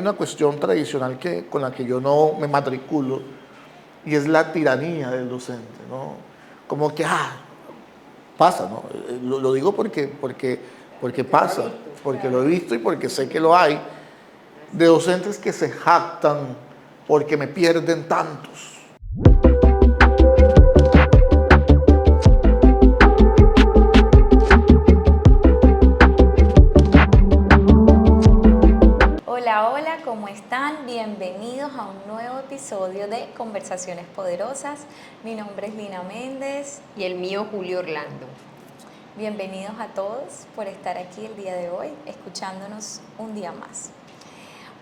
una cuestión tradicional con la que yo no me matriculo, y es la tiranía del docente, ¿no? Como que, pasa, ¿no? Lo digo porque pasa, porque lo he visto y porque sé que lo hay, de docentes que se jactan porque me pierden tantos. Hola, hola, ¿cómo están? Bienvenidos a un nuevo episodio de Conversaciones Poderosas. Mi nombre es Lina Méndez. Y el mío, Julio Orlando. Bienvenidos a todos por estar aquí el día de hoy, escuchándonos un día más.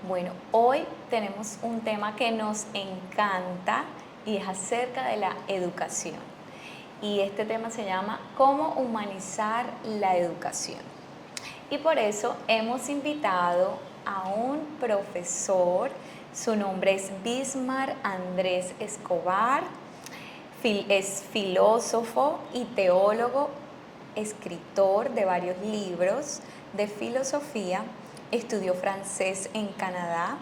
Bueno, hoy tenemos un tema que nos encanta y es acerca de la educación. Y este tema se llama ¿Cómo humanizar la educación? Y por eso hemos invitado a un profesor, su nombre es Bismar Andrés Escobar, es filósofo y teólogo, escritor de varios libros de filosofía, estudió francés en Canadá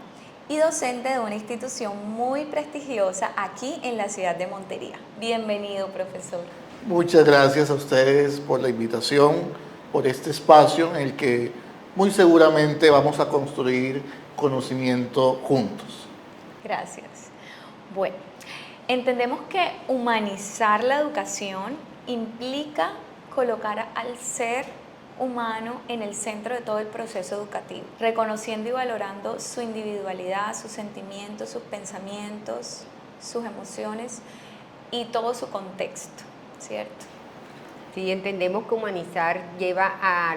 y docente de una institución muy prestigiosa aquí en la ciudad de Montería. Bienvenido, profesor. Muchas gracias a ustedes por la invitación, por este espacio en el que muy seguramente vamos a construir conocimiento juntos. Gracias. Bueno, entendemos que humanizar la educación implica colocar al ser humano en el centro de todo el proceso educativo, reconociendo y valorando su individualidad, sus sentimientos, sus pensamientos, sus emociones y todo su contexto, ¿cierto? Sí, entendemos que humanizar lleva a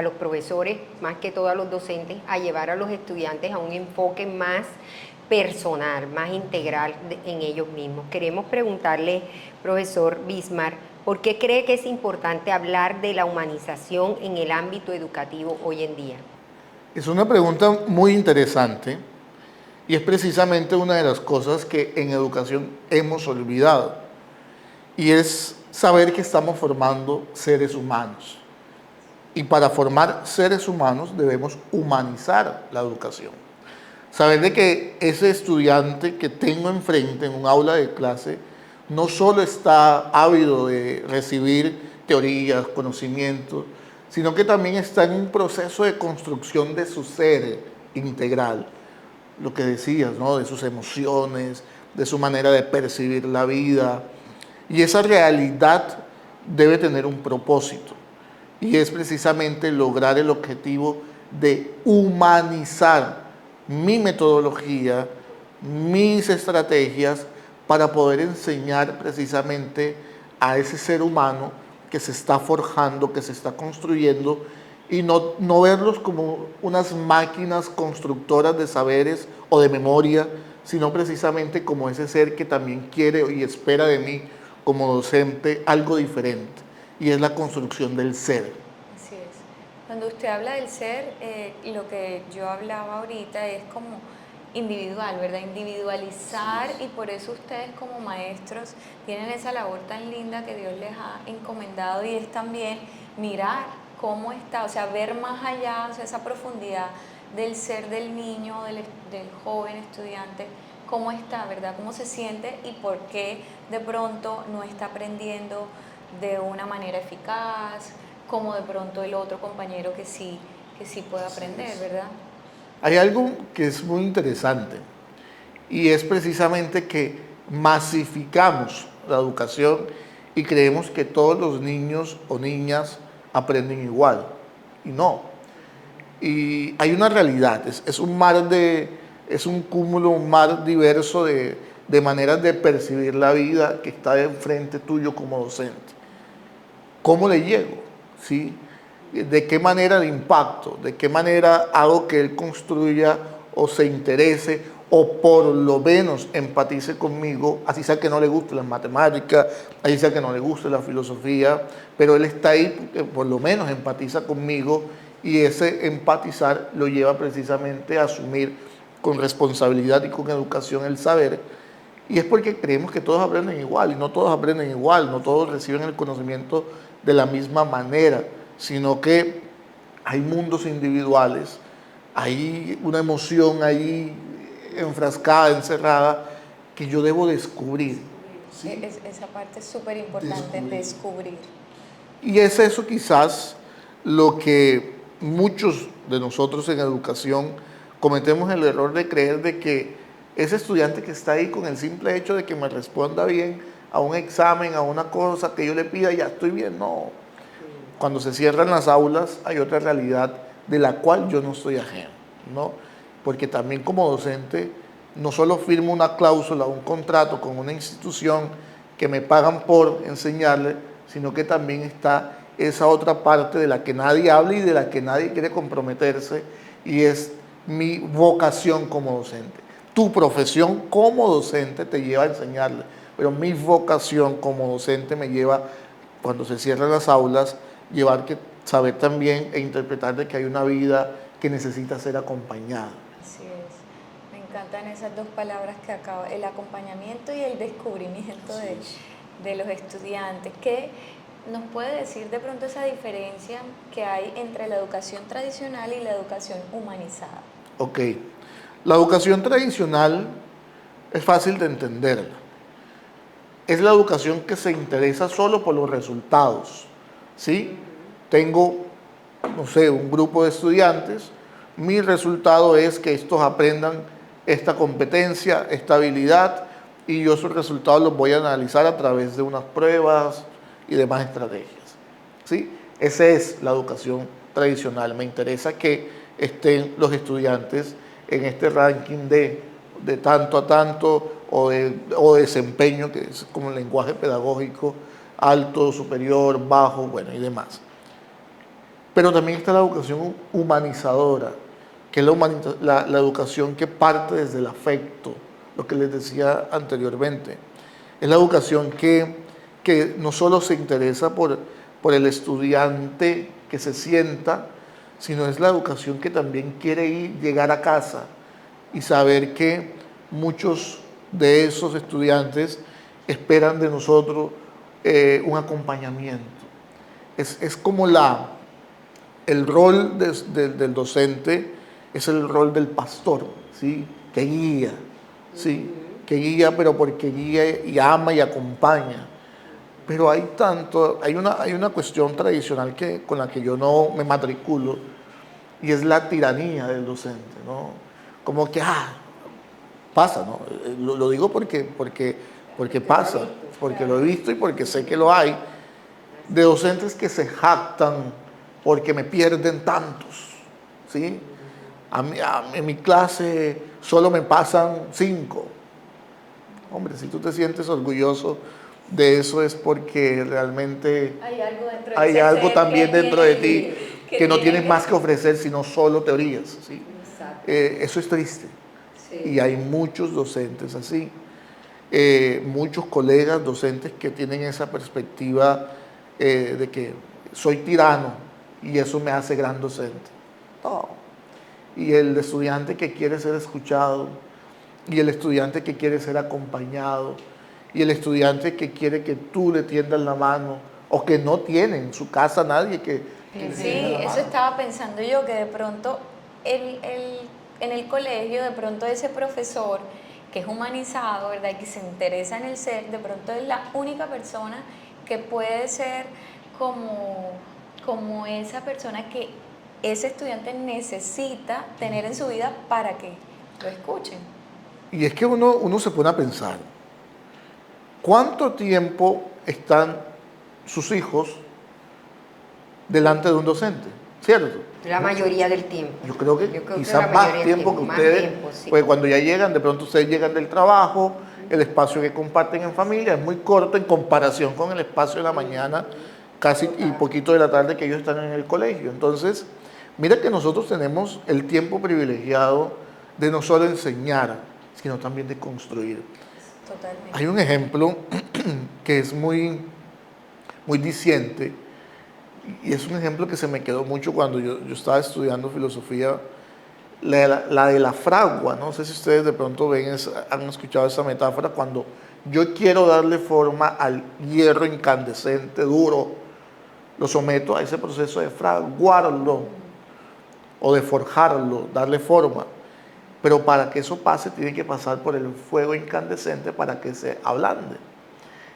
los profesores, más que todo a los docentes, a llevar a los estudiantes a un enfoque más personal, más integral en ellos mismos. Queremos preguntarle, profesor Bismar, ¿por qué cree que es importante hablar de la humanización en el ámbito educativo hoy en día? Es una pregunta muy interesante y es precisamente una de las cosas que en educación hemos olvidado, y es saber que estamos formando seres humanos. Y para formar seres humanos debemos humanizar la educación. Saber de que ese estudiante que tengo enfrente en un aula de clase no solo está ávido de recibir teorías, conocimientos, sino que también está en un proceso de construcción de su ser integral. Lo que decías, ¿no? De sus emociones, de su manera de percibir la vida. Y esa realidad debe tener un propósito, y es precisamente lograr el objetivo de humanizar mi metodología, mis estrategias, para poder enseñar precisamente a ese ser humano que se está forjando, que se está construyendo, y no verlos como unas máquinas constructoras de saberes o de memoria, sino precisamente como ese ser que también quiere y espera de mí como docente algo diferente, y es la construcción del ser. Así es. Cuando usted habla del ser, lo que yo hablaba ahorita es como individual, ¿verdad? Individualizar, y por eso ustedes como maestros tienen esa labor tan linda que Dios les ha encomendado, y es también mirar cómo está, o sea, ver más allá, o sea, esa profundidad del ser del niño, del joven estudiante, cómo está, ¿verdad? Cómo se siente y por qué de pronto no está aprendiendo de una manera eficaz, como de pronto el otro compañero que sí puede aprender, ¿verdad? Hay algo que es muy interesante, y es precisamente que masificamos la educación y creemos que todos los niños o niñas aprenden igual, y no. Y hay una realidad, es un cúmulo, un mar diverso de maneras de percibir la vida que está de frente tuyo como docente. ¿Cómo le llego? ¿Sí? ¿De qué manera le impacto? ¿De qué manera hago que él construya o se interese o por lo menos empatice conmigo? Así sea que no le guste las matemáticas, así sea que no le guste la filosofía, pero él está ahí porque por lo menos empatiza conmigo, y ese empatizar lo lleva precisamente a asumir con responsabilidad y con educación el saber. Y es porque creemos que todos aprenden igual, y no todos aprenden igual, no todos reciben el conocimiento de la misma manera, sino que hay mundos individuales, hay una emoción ahí enfrascada, encerrada, que yo debo descubrir. ¿sí? Esa parte es súper importante, descubrir. Y es eso quizás lo que muchos de nosotros en educación cometemos el error de creer de que ese estudiante que está ahí con el simple hecho de que me responda bien a un examen, a una cosa que yo le pida, ya estoy bien. No. Cuando se cierran las aulas hay otra realidad de la cual yo no estoy ajeno, ¿no? Porque también como docente no solo firmo una cláusula, un contrato con una institución que me pagan por enseñarle, sino que también está esa otra parte de la que nadie habla y de la que nadie quiere comprometerse, y es mi vocación como docente. Tu profesión como docente te lleva a enseñarle, pero mi vocación como docente me lleva, cuando se cierran las aulas, saber también e interpretar de que hay una vida que necesita ser acompañada. Así es. Me encantan esas dos palabras que acabo, el acompañamiento y el descubrimiento de los estudiantes. ¿Qué nos puede decir de pronto esa diferencia que hay entre la educación tradicional y la educación humanizada? Ok. La educación tradicional es fácil de entenderla. Es la educación que se interesa solo por los resultados. ¿Sí? Tengo, no sé, un grupo de estudiantes, mi resultado es que estos aprendan esta competencia, esta habilidad, y yo esos resultados los voy a analizar a través de unas pruebas y demás estrategias. ¿Sí? Esa es la educación tradicional. Me interesa que estén los estudiantes en este ranking de tanto a tanto o desempeño, que es como el lenguaje pedagógico, alto, superior, bajo, bueno, y demás. Pero también está la educación humanizadora, que es la educación que parte desde el afecto, lo que les decía anteriormente. Es la educación que no solo se interesa por el estudiante que se sienta, sino es la educación que también quiere llegar a casa y saber que muchos de esos estudiantes esperan de nosotros un acompañamiento. Es como el rol del docente es el rol del pastor, ¿sí? Que guía, ¿sí? Que guía, pero porque guía y ama y acompaña. Pero hay una cuestión tradicional con la que yo no me matriculo, y es la tiranía del docente, ¿no? Como que, pasa, ¿no? Lo digo porque pasa, porque lo he visto y porque sé que lo hay, de docentes que se jactan porque me pierden tantos, ¿sí? En mi clase solo me pasan 5. Hombre, si tú te sientes orgulloso de eso es porque realmente hay algo también dentro de ti que no tienes más que ofrecer sino solo teorías, ¿sí? Eso es triste. Sí. Y hay muchos docentes así, muchos colegas docentes que tienen esa perspectiva de que soy tirano y eso me hace gran docente. No. Y el estudiante que quiere ser escuchado, y el estudiante que quiere ser acompañado, y el estudiante que quiere que tú le tiendas la mano, o que no tiene en su casa nadie que sí, eso estaba pensando yo, que de pronto en el colegio, de pronto ese profesor que es humanizado, ¿verdad? Y que se interesa en el ser, de pronto es la única persona que puede ser como esa persona que ese estudiante necesita tener en su vida para que lo escuchen. Y es que uno se pone a pensar, ¿cuánto tiempo están sus hijos delante de un docente? ¿Cierto? La mayoría del tiempo. Yo creo que quizás más tiempo que ustedes, sí. Pues cuando ya llegan, de pronto ustedes llegan del trabajo, el espacio que comparten en familia es muy corto en comparación con el espacio de la mañana, casi y poquito de la tarde que ellos están en el colegio. Entonces, mira que nosotros tenemos el tiempo privilegiado de no solo enseñar, sino también de construir. Totalmente. Hay un ejemplo que es muy diciente, y es un ejemplo que se me quedó mucho cuando yo estaba estudiando filosofía, la de la fragua. No sé si ustedes de pronto han escuchado esa metáfora, cuando yo quiero darle forma al hierro incandescente, duro, lo someto a ese proceso de fraguarlo. o de forjarlo, darle forma. Pero para que eso pase, tiene que pasar por el fuego incandescente para que se ablande.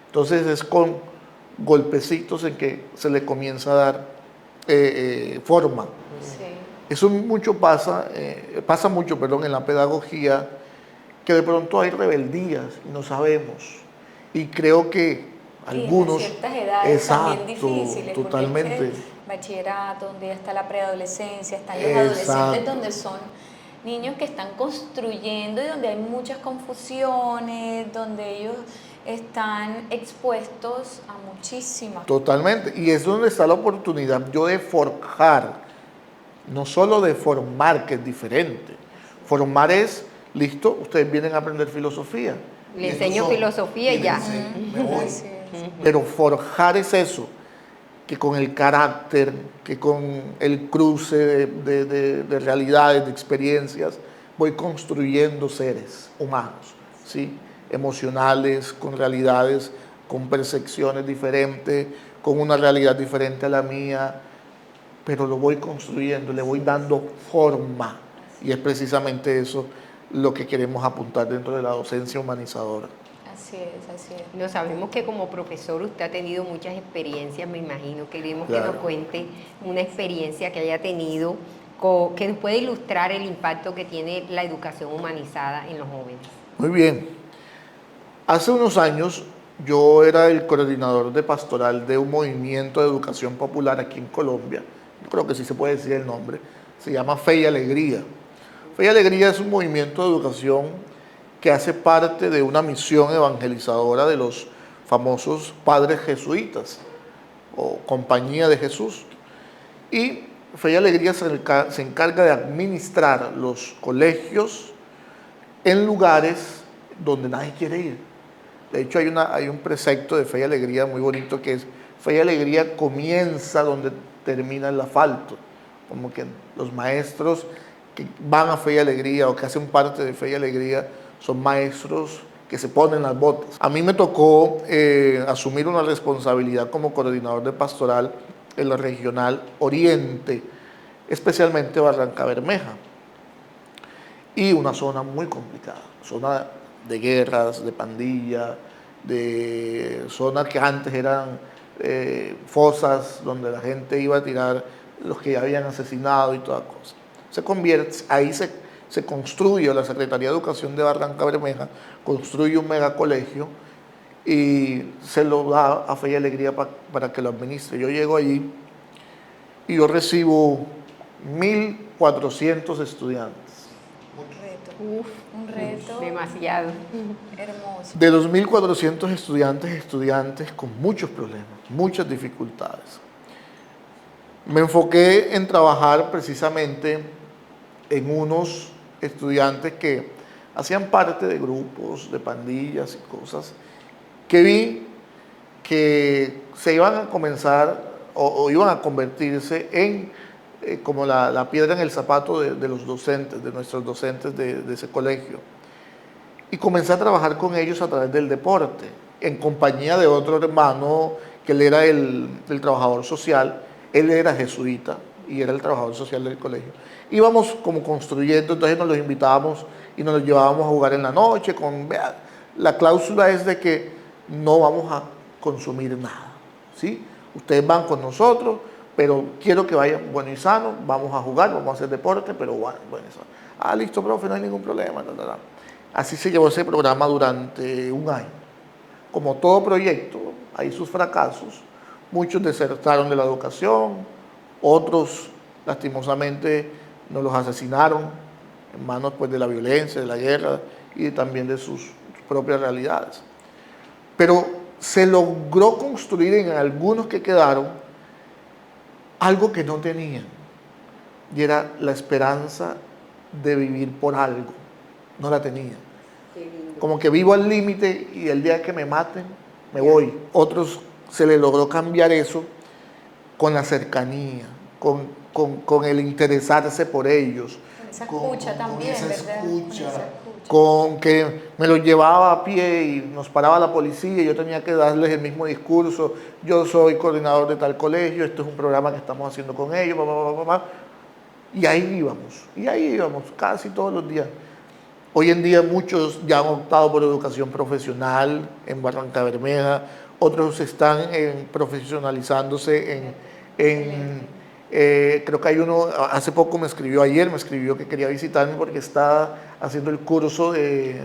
Entonces es con golpecitos en que se le comienza a dar forma. Sí. Eso pasa mucho, perdón, en la pedagogía, que de pronto hay rebeldías y no sabemos. Y creo que algunos... Y a ciertas edades también difíciles, totalmente. porque es que bachillerato, donde ya está la preadolescencia, están los Exacto. adolescentes, donde son niños que están construyendo y donde hay muchas confusiones, donde ellos están expuestos a muchísimas. Totalmente. Y es donde está la oportunidad yo de forjar, no solo de formar, que es diferente. Formar es, listo, ustedes vienen a aprender filosofía. Le enseño filosofía y ya. Me voy. Así es. Pero forjar es eso, que con el carácter, que con el cruce de realidades, de experiencias, voy construyendo seres humanos, ¿sí? Emocionales, con realidades, con percepciones diferentes, con una realidad diferente a la mía, pero lo voy construyendo, le voy dando forma. Y es precisamente eso lo que queremos apuntar dentro de la docencia humanizadora. Así es, así es. No sabemos que como profesor usted ha tenido muchas experiencias, me imagino. Queremos que Claro. nos cuente una experiencia que haya tenido que nos pueda ilustrar el impacto que tiene la educación humanizada en los jóvenes. Muy bien. Hace unos años yo era el coordinador de pastoral de un movimiento de educación popular aquí en Colombia. Yo creo que sí se puede decir el nombre. Se llama Fe y Alegría. Fe y Alegría es un movimiento de educación que hace parte de una misión evangelizadora de los famosos padres jesuitas o Compañía de Jesús. Y Fe y Alegría se encarga de administrar los colegios en lugares donde nadie quiere ir. De hecho, hay un precepto de Fe y Alegría muy bonito que es: Fe y Alegría comienza donde termina el asfalto. Como que los maestros que van a Fe y Alegría o que hacen parte de Fe y Alegría son maestros que se ponen las botas. A mí me tocó asumir una responsabilidad como coordinador de pastoral en la regional Oriente, especialmente Barranca Bermeja, y una zona muy complicada, zona de guerras, de pandillas, de zonas que antes eran fosas donde la gente iba a tirar los que ya habían asesinado y toda cosa. Se construye, la Secretaría de Educación de Barranca Bermeja construye un megacolegio y se lo da a Fe y Alegría para que lo administre. Yo llego allí y yo recibo 1.400 estudiantes. Uf, Un reto demasiado. hermoso. De los 1.400 estudiantes con muchos problemas, muchas dificultades. Me enfoqué en trabajar precisamente en unos estudiantes que hacían parte de grupos, de pandillas y cosas, que vi que se iban a comenzar o iban a convertirse en como la piedra en el zapato de los docentes, de nuestros docentes de ese colegio. Y comencé a trabajar con ellos a través del deporte, en compañía de otro hermano que él era el trabajador social. Él era jesuita y era el trabajador social del colegio. Íbamos como construyendo, entonces nos los invitábamos y nos los llevábamos a jugar en la noche. Vea, la cláusula es de que no vamos a consumir nada, ¿sí? Ustedes van con nosotros, pero quiero que vayan bueno y sano, vamos a jugar, vamos a hacer deporte, pero bueno y sano. Ah, listo, profe, no hay ningún problema. Así se llevó ese programa durante un año. Como todo proyecto, hay sus fracasos. Muchos desertaron de la educación, otros lastimosamente nos los asesinaron en manos pues, de la violencia, de la guerra y también de sus propias realidades. Pero se logró construir en algunos que quedaron algo que no tenían, y era la esperanza de vivir por algo. No la tenían. Como que vivo al límite y el día que me maten, me voy. Otros se les logró cambiar eso con la cercanía, con el interesarse por ellos. Con esa escucha también, esa ¿verdad? escucha, Con esa escucha. con que me los llevaba a pie y nos paraba la policía y yo tenía que darles el mismo discurso. Yo soy coordinador de tal colegio, esto es un programa que estamos haciendo con ellos, Y ahí íbamos, casi todos los días. Hoy en día muchos ya han optado por educación profesional en Barranca Bermeja, otros están profesionalizándose creo que hay uno, hace poco ayer me escribió que quería visitarme porque está haciendo el curso en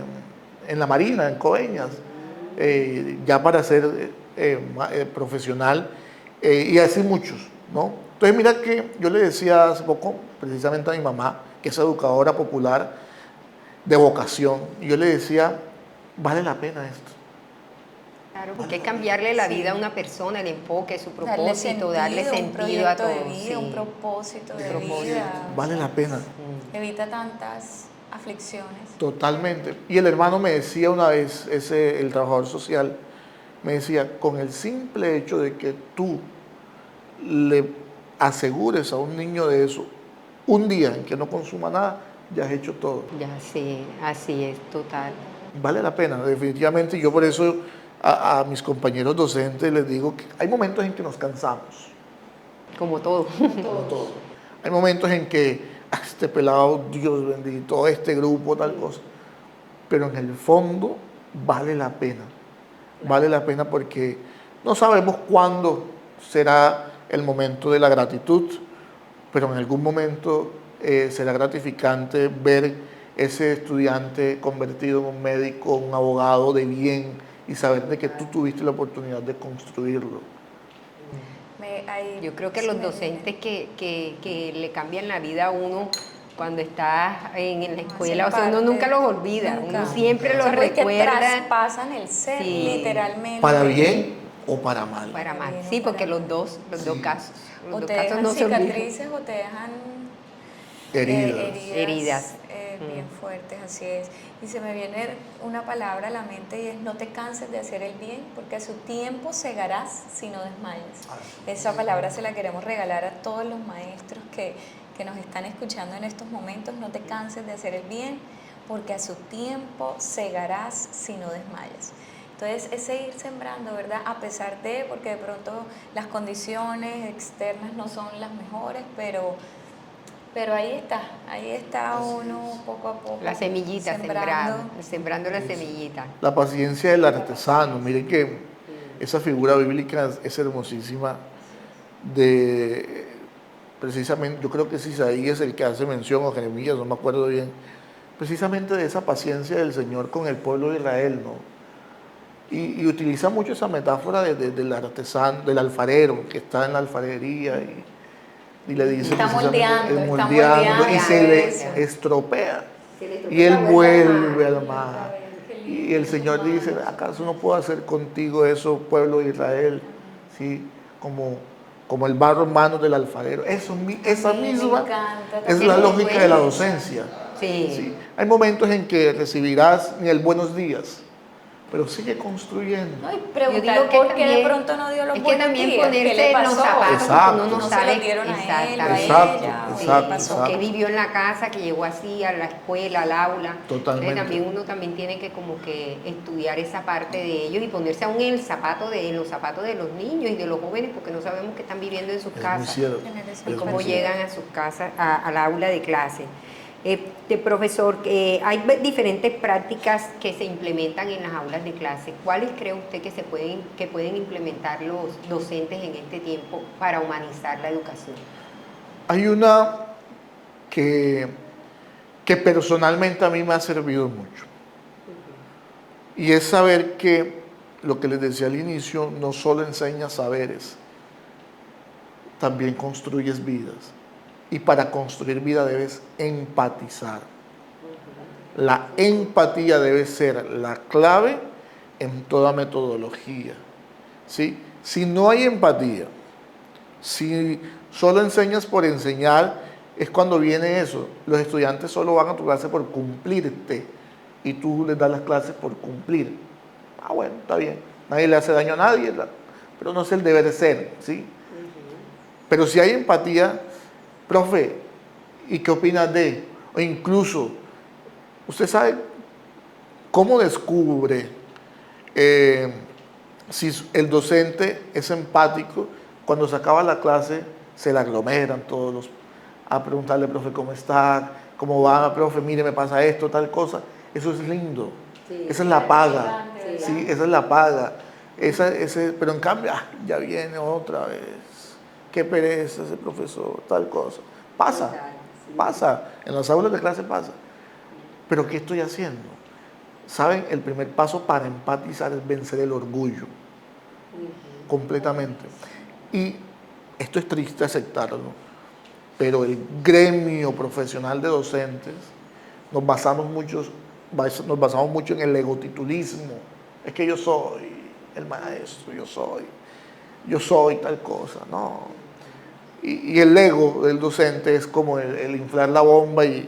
la Marina, en Coveñas, ya para ser profesional, y así muchos, ¿no? Entonces mira que yo le decía hace poco, precisamente a mi mamá, que es educadora popular de vocación, y yo le decía, vale la pena esto. Claro, porque es cambiarle la vida a una persona, el enfoque, su propósito, darle un sentido a proyecto todo. de vida, Sí. un propósito de propósito. vida. Vale la pena. Evita tantas aflicciones. Totalmente. Y el hermano me decía una vez, el trabajador social, me decía, con el simple hecho de que tú le asegures a un niño de eso un día en que no consuma nada, ya has hecho todo. Ya, sí, así es, total. Vale la pena, definitivamente. Yo por eso a mis compañeros docentes les digo que hay momentos en que nos cansamos. Como todo. Como todo. Hay momentos en que este pelado, Dios bendito, este grupo, tal cosa. Pero en el fondo vale la pena. Vale la pena porque no sabemos cuándo será el momento de la gratitud, pero en algún momento será gratificante ver ese estudiante convertido en un médico, un abogado de bien y saber de que tú tuviste la oportunidad de construirlo. Yo creo que los docentes que le cambian la vida a uno cuando está en la escuela, o sea, uno nunca los olvida, uno siempre los recuerda. Que traspasan el ser, Sí. literalmente. Para bien o para mal. Para mal, Bien, sí, porque para los dos casos. Los O dos te casos dejan no se olvidan. cicatrices o te dejan Heridas. bien fuertes, así es. Y se me viene una palabra a la mente y es: no te canses de hacer el bien, porque a su tiempo segarás si no desmayas. Esa palabra se la queremos regalar a todos los maestros que nos están escuchando en estos momentos. No te canses de hacer el bien, porque a su tiempo segarás si no desmayas. Entonces es seguir sembrando, ¿verdad? A pesar de, porque de pronto las condiciones externas no son las mejores, pero ahí está uno poco a poco. La semillita sembrando la semillita. La paciencia del artesano. Miren que esa figura bíblica es hermosísima. Precisamente, yo creo que es Isaías el que hace mención, o Jeremías, no me acuerdo bien, precisamente de esa paciencia del Señor con el pueblo de Israel, ¿no? Y utiliza mucho esa metáfora del artesano, del alfarero, que está en la alfarería y le dice Está precisamente, moldeando, y se eso. le estropea. Y él vuelve al mar. Y el Señor dice, ¿acaso no puedo hacer contigo eso, pueblo de Israel? ¿Sí? Como el barro en manos del alfarero. Esa misma es la lógica de la docencia. Sí. ¿Sí? Hay momentos en que recibirás ni el buenos días, pero sigue construyendo. No, y Yo preguntar digo que por qué de también- pronto no dio los es que buenos también días, ¿qué ponerse le en los pasó? zapatos, Exacto. uno no No se sabe lo dieron a él, exactamente. a Exacto, ella, o exacto, qué pasó. O que vivió en la casa, que llegó así a la escuela, al aula. Totalmente. Entonces uno también tiene que como que estudiar esa parte de ellos y ponerse aún en los zapatos de los niños y de los jóvenes, porque no sabemos qué están viviendo en sus Es muy casas cierto. y Es cómo muy cierto. llegan a sus casas, al aula de clase. Profesor, hay diferentes prácticas que se implementan en las aulas de clase. ¿Cuáles cree usted que pueden implementar los docentes en este tiempo para humanizar la educación? Hay una que personalmente a mí me ha servido mucho. Y es saber que, lo que les decía al inicio, no solo enseñas saberes, también construyes vidas. Y para construir vida debes empatizar. La empatía debe ser la clave en toda metodología. ¿Sí? Si no hay empatía, si solo enseñas por enseñar, es cuando viene eso. Los estudiantes solo van a tu clase por cumplirte y tú les das las clases por cumplir. Ah, bueno, está bien. Nadie le hace daño a nadie, pero no es el deber ser, ¿sí? Pero si hay empatía, profe, ¿y qué opinas de? O incluso, ¿usted sabe cómo descubre si el docente es empático? Cuando se acaba la clase, se le aglomeran todos a preguntarle, profe, ¿cómo está? ¿Cómo va, profe? Mire, me pasa esto, tal cosa. Eso es lindo. Sí. Esa es la paga. Sí. Sí, esa es la paga. Pero en cambio, ya viene otra vez. Qué pereza ese profesor, tal cosa. Pasa, Total, sí. pasa. En las aulas de clase pasa. Pero ¿qué estoy haciendo? ¿Saben? El primer paso para empatizar es vencer el orgullo. Completamente. Y esto es triste aceptarlo, pero el gremio profesional de docentes nos basamos mucho en el egotitulismo. Es que yo soy el maestro, yo soy tal cosa, ¿no? Y el ego del docente es como el inflar la bomba y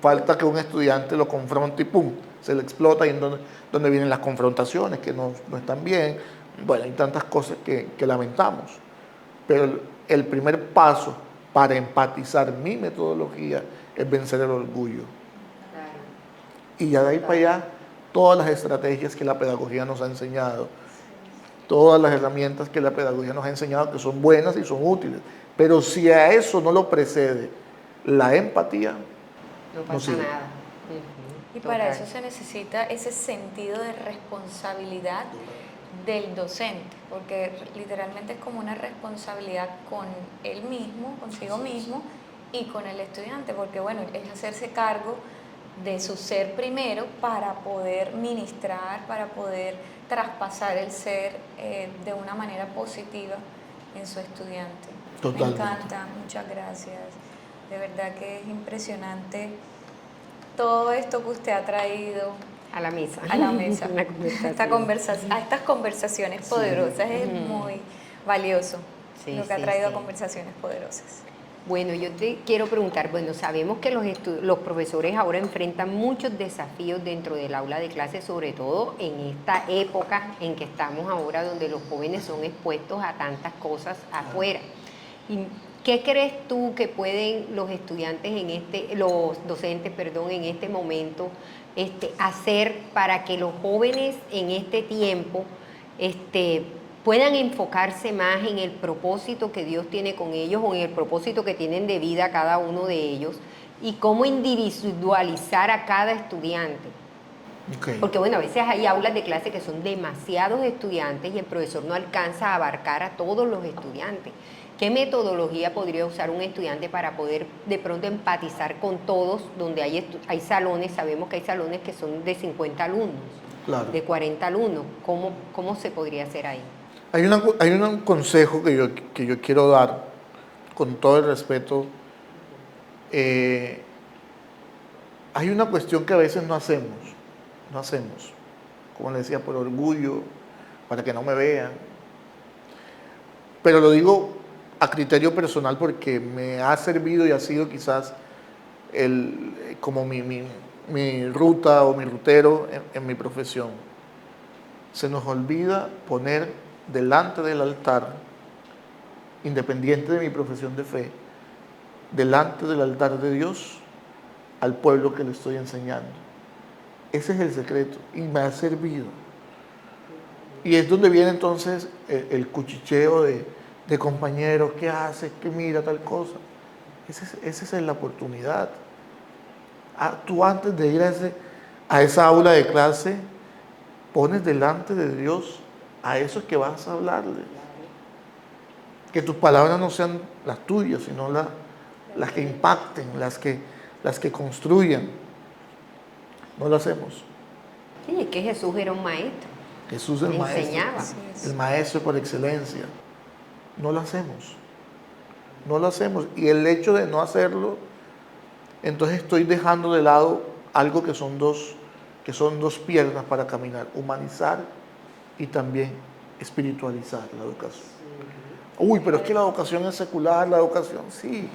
falta que un estudiante lo confronte y ¡pum! Se le explota y en donde vienen las confrontaciones que no están bien. Bueno, hay tantas cosas que lamentamos. Pero el primer paso para empatizar mi metodología es vencer el orgullo. Claro. Y ya de ahí para allá, todas las estrategias que la pedagogía nos ha enseñado, todas las herramientas que la pedagogía nos ha enseñado que son buenas y son útiles. Pero si a eso no lo precede la empatía, No pasa sirve. nada. Y para Total. eso se necesita ese sentido de responsabilidad del docente, porque literalmente es como una responsabilidad con él mismo, consigo mismo y con el estudiante, porque bueno, es hacerse cargo de su ser primero para poder ministrar, para poder traspasar el ser de una manera positiva en su estudiante. Totalmente. Me encanta, muchas gracias. De verdad que es impresionante todo esto que usted ha traído A la mesa. a la mesa. La conversación. A estas conversaciones poderosas. Es muy valioso Sí, lo que ha sí, traído sí. a conversaciones poderosas. Bueno, yo te quiero preguntar, bueno, sabemos que los profesores ahora enfrentan muchos desafíos dentro del aula de clase, sobre todo en esta época en que estamos ahora, donde los jóvenes son expuestos a tantas cosas afuera. ¿Y qué crees tú que pueden los estudiantes los docentes, perdón, en este momento hacer para que los jóvenes en este tiempo puedan enfocarse más en el propósito que Dios tiene con ellos o en el propósito que tienen de vida cada uno de ellos y cómo individualizar a cada estudiante? Okay. Porque bueno, a veces hay aulas de clase que son demasiados estudiantes y el profesor no alcanza a abarcar a todos los estudiantes. ¿Qué metodología podría usar un estudiante para poder de pronto empatizar con todos, donde hay salones, sabemos que hay salones que son de 50 alumnos, Claro. de 40 alumnos? ¿Cómo se podría hacer ahí? Hay un consejo que yo quiero dar, con todo el respeto. Hay una cuestión que a veces no hacemos, como le decía, por orgullo, para que no me vean. Pero lo digo a criterio personal porque me ha servido y ha sido quizás como mi ruta o mi rutero en mi profesión. Se nos olvida poner delante del altar, independiente de mi profesión de fe, delante del altar de Dios, al pueblo que le estoy enseñando. Ese es el secreto y me ha servido. Y es donde viene entonces el cuchicheo de compañeros, ¿qué haces? ¿Qué mira tal cosa? Esa es la oportunidad. Tú antes de ir a esa aula de clase, pones delante de Dios a esos que vas a hablarle. Que tus palabras no sean las tuyas, sino las que impacten, las que construyan. No lo hacemos. Sí, es que Jesús era un maestro. Jesús es el maestro. Enseñaba. El maestro por excelencia. No lo hacemos. No lo hacemos. Y el hecho de no hacerlo, entonces estoy dejando de lado algo que son dos piernas para caminar. Humanizar y también espiritualizar la educación. Uy, pero es que la educación es secular, la educación, sí.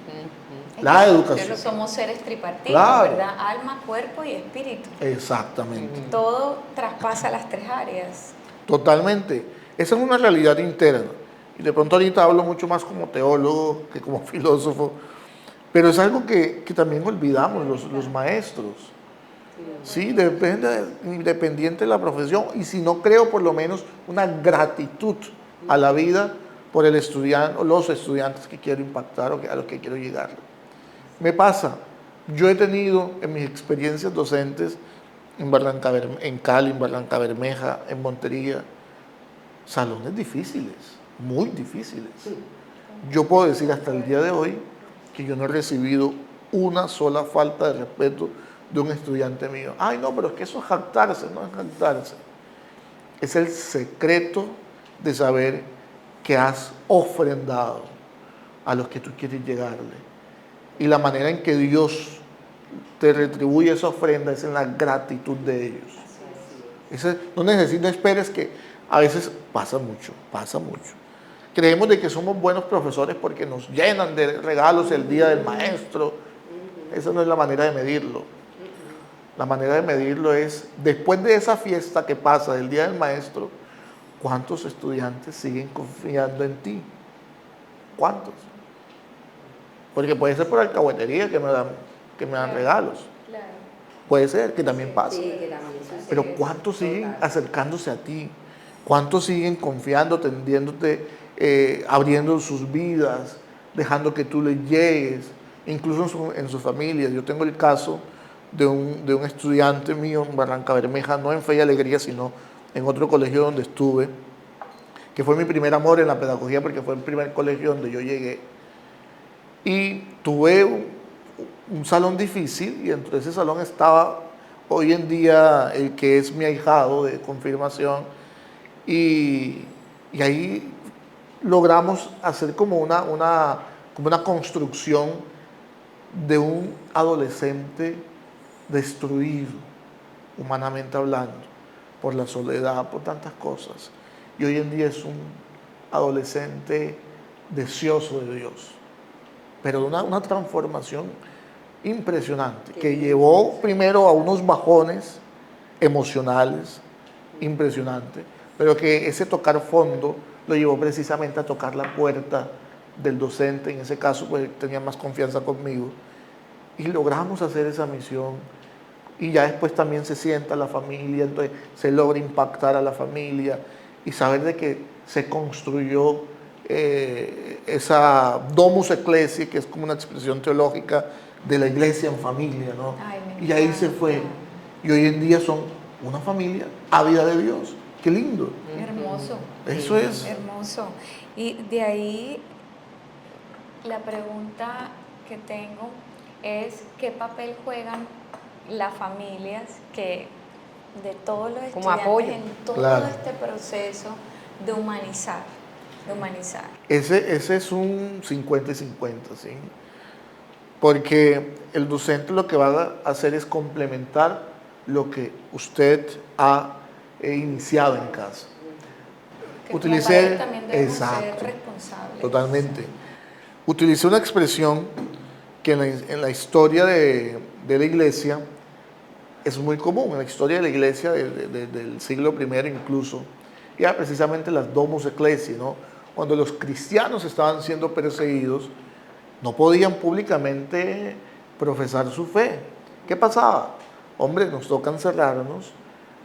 La educación. Somos seres tripartitos, Claro. ¿verdad? Alma, cuerpo y espíritu. Exactamente. Todo traspasa las tres áreas. Totalmente. Esa es una realidad interna. Y de pronto ahorita hablo mucho más como teólogo que como filósofo. Pero es algo que también olvidamos los maestros. Sí, depende, independiente de la profesión. Y si no creo, por lo menos una gratitud a la vida por el estudiante o los estudiantes que quiero impactar o a los que quiero llegar. Me pasa, yo he tenido en mis experiencias docentes en Cali, en Barranca Bermeja, en Montería, salones difíciles, muy difíciles. Yo puedo decir hasta el día de hoy que yo no he recibido una sola falta de respeto de un estudiante mío. Ay, no, pero es que eso es jactarse, no es jactarse. Es el secreto de saber que has ofrendado a los que tú quieres llegarle. Y la manera en que Dios te retribuye esa ofrenda es en la gratitud de ellos. No esperes que a veces pasa mucho. Creemos de que somos buenos profesores porque nos llenan de regalos el día del maestro. Esa no es la manera de medirlo. La manera de medirlo es, después de esa fiesta que pasa del día del maestro, ¿cuántos estudiantes siguen confiando en ti? ¿Cuántos? Porque puede ser por alcahuetería que me dan regalos. Claro. Puede ser que también pase. Sí, que también sucede. Pero ¿cuántos siguen acercándose a ti? ¿Cuántos siguen confiando, tendiéndote, abriendo sus vidas, dejando que tú les llegues, incluso en sus familias? Yo tengo el caso de un estudiante mío en Barranca Bermeja, no en Fe y Alegría, sino en otro colegio donde estuve, que fue mi primer amor en la pedagogía porque fue el primer colegio donde yo llegué. Y tuve un salón difícil y dentro de ese salón estaba hoy en día el que es mi ahijado de confirmación y ahí logramos hacer como una construcción de un adolescente destruido, humanamente hablando, por la soledad, por tantas cosas. Y hoy en día es un adolescente deseoso de Dios, pero una transformación impresionante, que llevó primero a unos bajones emocionales impresionantes, pero que ese tocar fondo lo llevó precisamente a tocar la puerta del docente, en ese caso pues tenía más confianza conmigo, y logramos hacer esa misión, y ya después también se sienta la familia, entonces se logra impactar a la familia, y saber de que se construyó esa domus ecclesiae, que es como una expresión teológica de la iglesia en familia, ¿no? Ay, me Y ahí encanta. se fue. Y hoy en día son una familia ávida de Dios. ¡Qué lindo! Hermoso. Eso es. Hermoso. Y de ahí la pregunta que tengo es ¿qué papel juegan las familias que de todos los Como estudiantes apoyo. en todo Claro. este proceso de humanizar? Ese es un 50 y 50, ¿sí? Porque el docente lo que va a hacer es complementar lo que usted ha iniciado en casa. Que como Utilicé, padres también debemos ser exacto, responsables. totalmente. Utilicé una expresión que en la historia de la iglesia es muy común, en la historia de la iglesia del siglo I incluso, y era precisamente las domus ecclesiae, ¿no? Cuando los cristianos estaban siendo perseguidos, no podían públicamente profesar su fe. ¿Qué pasaba? Hombre, nos toca encerrarnos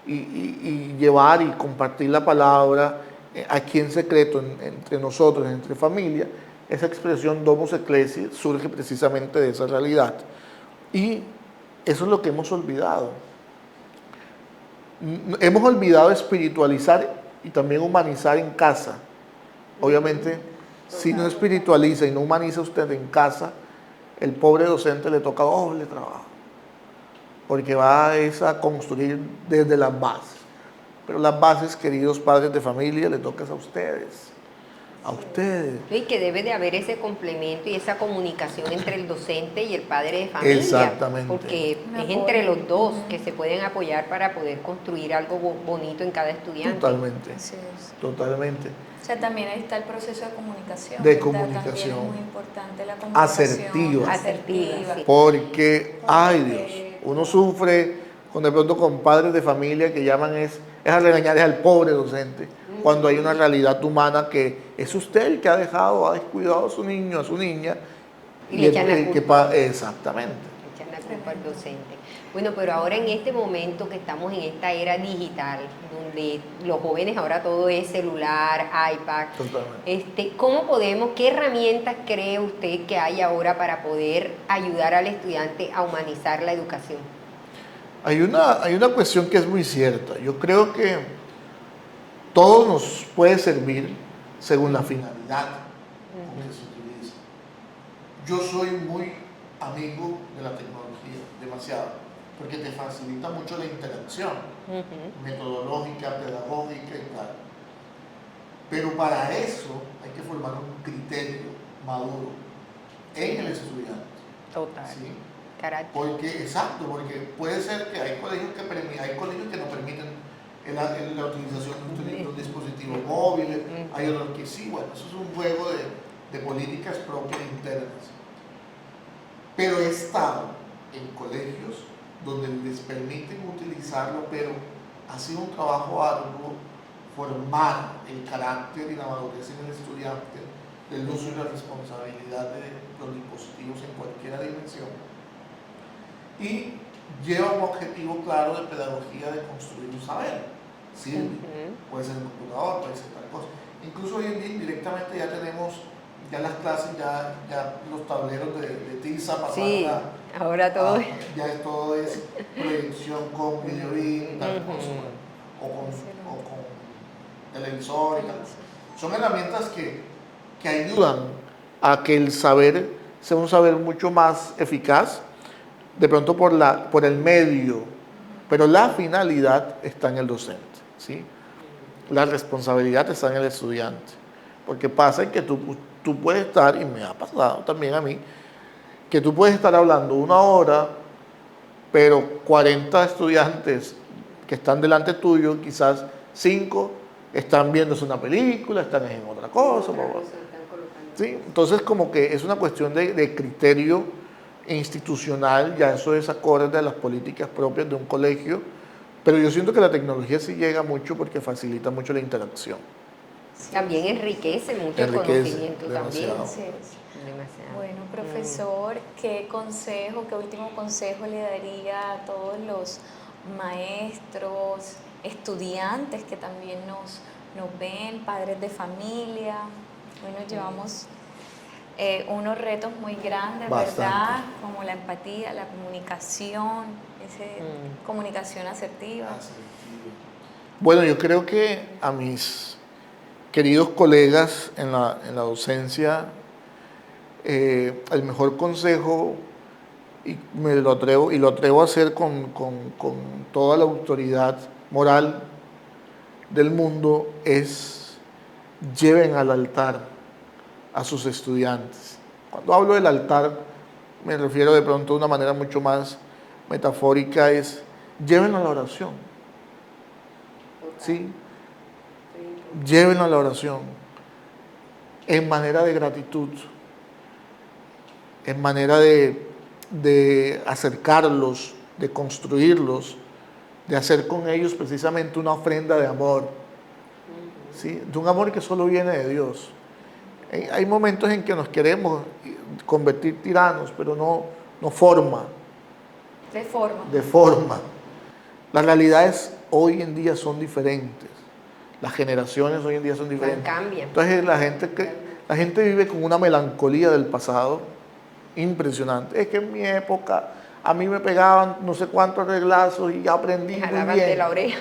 y llevar y compartir la palabra aquí en secreto, entre nosotros, entre familia. Esa expresión domus ecclesiae surge precisamente de esa realidad. Y eso es lo que hemos olvidado. Hemos olvidado espiritualizar y también humanizar en casa. Obviamente, si no espiritualiza y no humaniza usted en casa, el pobre docente le toca doble trabajo, porque va a construir desde las bases. Pero las bases, queridos padres de familia, le tocan a ustedes. A ustedes. Y que debe de haber ese complemento y esa comunicación entre el docente y el padre de familia. Exactamente. Porque Un es apoyo. entre los dos que se pueden apoyar para poder construir algo bonito en cada estudiante. Totalmente. Así es. Totalmente. O sea, también ahí está el proceso de comunicación. De ¿verdad? comunicación. También es muy importante la comunicación. Asertiva. Asertiva, sí. Porque, ay Dios, uno sufre de pronto con padres de familia que llaman es a regañar al pobre docente, cuando hay una realidad humana que es usted el que ha descuidado a su niño, a su niña. Y le echan la culpa. Exactamente. Echan la culpa al docente. Bueno, pero ahora en este momento que estamos en esta era digital, donde los jóvenes ahora todo es celular, iPad, Totalmente. ¿cómo podemos, qué herramientas cree usted que hay ahora para poder ayudar al estudiante a humanizar la educación? Hay una cuestión que es muy cierta. Yo creo que todo nos puede servir según la finalidad con que se utiliza. Yo soy muy amigo de la tecnología, demasiado, porque te facilita mucho la interacción metodológica, pedagógica y tal. Pero para eso hay que formar un criterio maduro en el estudiante. Total. ¿Sí? Carácter. Porque puede ser que hay colegios que no permiten la utilización de un dispositivo móvil, hay otros que sí. Bueno, eso es un juego de políticas propias internas. Pero he estado en colegios donde les permiten utilizarlo, pero ha sido un trabajo arduo formar el carácter y la madurez en el estudiante del uso y la responsabilidad de los dispositivos en cualquier dimensión. Y lleva un objetivo claro de pedagogía de construir un saber. Sirve, puede ser en computador, puede ser tal cosa. Incluso hoy en día directamente ya tenemos ya las clases, ya los tableros de tiza pasaron sí, ahora todo ya todo es proyección con video y tal cosa, o con televisor y tal. Son herramientas que ayudan a que el saber sea un saber mucho más eficaz, de pronto por el medio, pero la finalidad está en el docente, ¿sí? La responsabilidad está en el estudiante, porque pasa que tú puedes estar, y me ha pasado también a mí, que tú puedes estar hablando 1 hora, pero 40 estudiantes que están delante tuyo, quizás 5 están viéndose una película, están en otra cosa. ¿Sí? Entonces como que es una cuestión de criterio institucional, ya eso es acorde a las políticas propias de un colegio, pero yo siento que la tecnología sí llega mucho porque facilita mucho la interacción. También enriquece mucho el conocimiento también. Así es. Demasiado. Bueno, profesor, ¿qué último consejo le daría a todos los maestros, estudiantes que también nos ven, padres de familia? Hoy nos llevamos unos retos muy grandes, Bastante. ¿verdad? Como la empatía, la comunicación, comunicación asertiva. Bueno, yo creo que a mis queridos colegas en la docencia, el mejor consejo, y lo atrevo a hacer con toda la autoridad moral del mundo, es lleven al altar a sus estudiantes. Cuando hablo del altar, me refiero de pronto de una manera mucho más metafórica, es llévenlo a la oración. ¿Sí? Llévenlo a la oración en manera de gratitud, en manera de acercarlos, de construirlos, de hacer con ellos precisamente una ofrenda de amor, ¿sí? De un amor que solo viene de Dios. Hay momentos en que nos queremos convertir tiranos, pero no forma. De forma. Las realidades hoy en día son diferentes. Las generaciones hoy en día son diferentes. Cambian. Entonces la gente vive con una melancolía del pasado impresionante. Es que en mi época a mí me pegaban no sé cuántos reglazos y ya aprendí muy bien. De la oreja.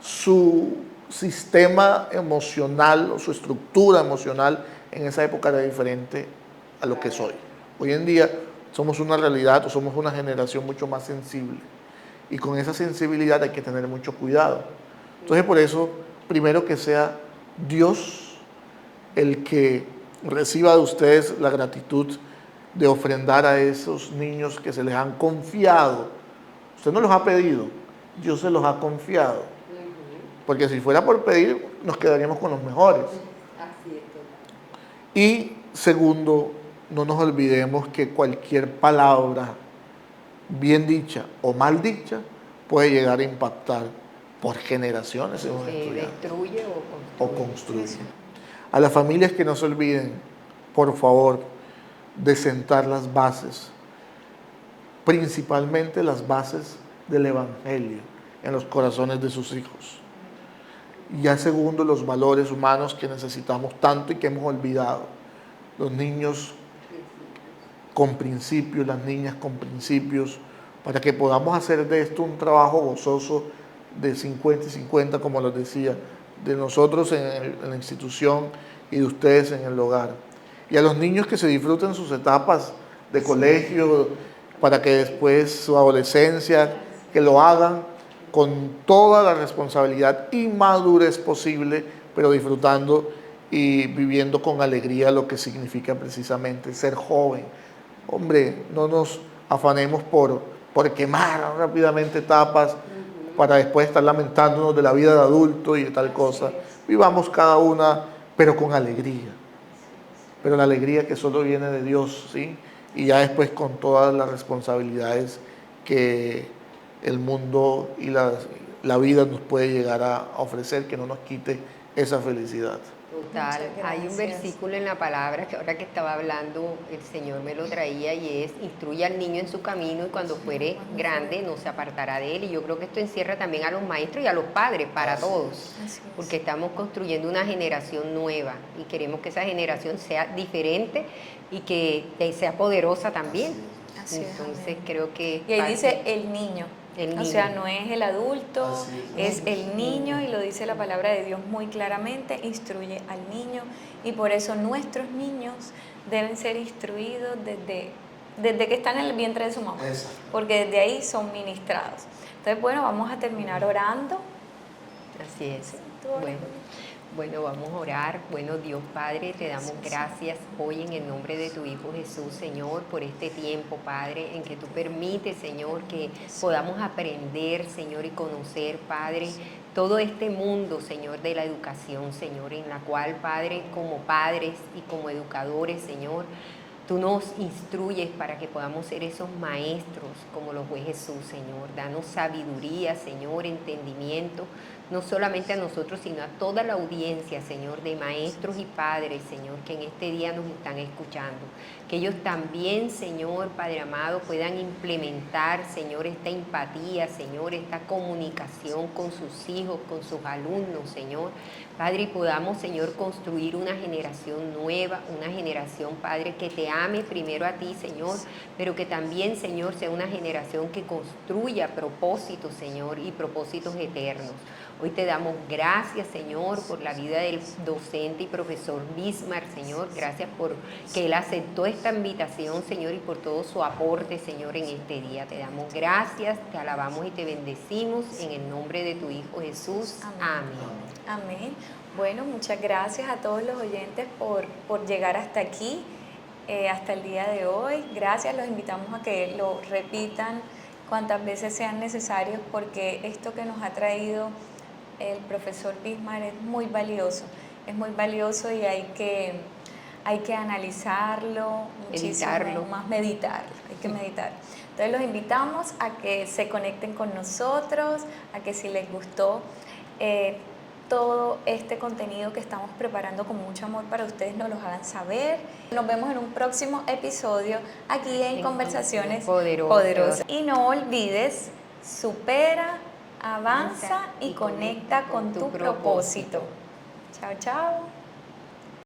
Su sistema emocional o su estructura emocional en esa época era diferente a lo que soy. Hoy en día somos una realidad o somos una generación mucho más sensible. Y con esa sensibilidad hay que tener mucho cuidado. Entonces por eso, primero que sea Dios el que reciba de ustedes la gratitud de ofrendar a esos niños que se les han confiado. Usted no los ha pedido, Dios se los ha confiado. Porque si fuera por pedir, nos quedaríamos con los mejores. Y segundo, no nos olvidemos que cualquier palabra bien dicha o mal dicha puede llegar a impactar por generaciones en un estudiante. Destruye o construye. A las familias que no se olviden, por favor, de sentar las bases principalmente las bases del Evangelio en los corazones de sus hijos. Y ya segundo, los valores humanos que necesitamos tanto y que hemos olvidado. Los niños con principios, las niñas con principios, para que podamos hacer de esto un trabajo gozoso de 50 y 50, como les decía, de nosotros en la institución y de ustedes en el hogar. Y a los niños que se disfruten sus etapas de colegio, para que después su adolescencia, que lo hagan con toda la responsabilidad y madurez posible, pero disfrutando y viviendo con alegría lo que significa precisamente ser joven. Hombre, no nos afanemos por quemar rápidamente etapas para después estar lamentándonos de la vida de adulto y de tal cosa. Vivamos cada una, pero con alegría. Pero la alegría que solo viene de Dios, ¿sí? Y ya después con todas las responsabilidades que el mundo y la vida nos puede llegar a ofrecer, que no nos quite esa felicidad. Total, hay un versículo en la palabra que ahora que estaba hablando el Señor me lo traía y es: instruye al niño en su camino y cuando fuere grande no se apartará de él. Y yo creo que esto encierra también a los maestros y a los padres, para todos, porque estamos construyendo una generación nueva y queremos que esa generación sea diferente y que sea poderosa también. Entonces creo que... Y ahí dice el niño. O sea, no es el adulto, es el niño, y lo dice la palabra de Dios muy claramente: instruye al niño. Y por eso nuestros niños deben ser instruidos desde que están en el vientre de su mamá, porque desde ahí son ministrados. Entonces, bueno, vamos a terminar orando. Así es. Bueno, vamos a orar. Bueno, Dios Padre, te damos gracias hoy en el nombre de tu Hijo Jesús, Señor, por este tiempo, Padre, en que tú permites, Señor, que podamos aprender, Señor, y conocer, Padre, todo este mundo, Señor, de la educación, Señor, en la cual, Padre, como padres y como educadores, Señor, tú nos instruyes para que podamos ser esos maestros como lo fue Jesús, Señor. Danos sabiduría, Señor, entendimiento, no solamente a nosotros, sino a toda la audiencia, Señor, de maestros y padres, Señor, que en este día nos están escuchando. Que ellos también, Señor, Padre amado, puedan implementar, Señor, esta empatía, Señor, esta comunicación con sus hijos, con sus alumnos, Señor. Padre, y podamos, Señor, construir una generación nueva, una generación, Padre, que te ame primero a ti, Señor, pero que también, Señor, sea una generación que construya propósitos, Señor, y propósitos eternos. Hoy te damos gracias, Señor, por la vida del docente y profesor Bismarck, Señor. Gracias por que él aceptó esta invitación, Señor, y por todo su aporte, Señor, en este día. Te damos gracias, te alabamos y te bendecimos en el nombre de tu Hijo Jesús. Amén. Amén. Bueno, muchas gracias a todos los oyentes por llegar hasta aquí, hasta el día de hoy. Gracias, los invitamos a que lo repitan cuantas veces sean necesarios, porque esto que nos ha traído el profesor Bismarck es muy valioso y hay que analizarlo muchísimo más, meditarlo, hay que meditar. Entonces los invitamos a que se conecten con nosotros, a que si les gustó todo este contenido que estamos preparando con mucho amor para ustedes, nos los hagan saber. Nos vemos en un próximo episodio aquí en Conversaciones Poderosas. Y no olvides, supera, avanza y conecta con tu propósito. Chao, chao.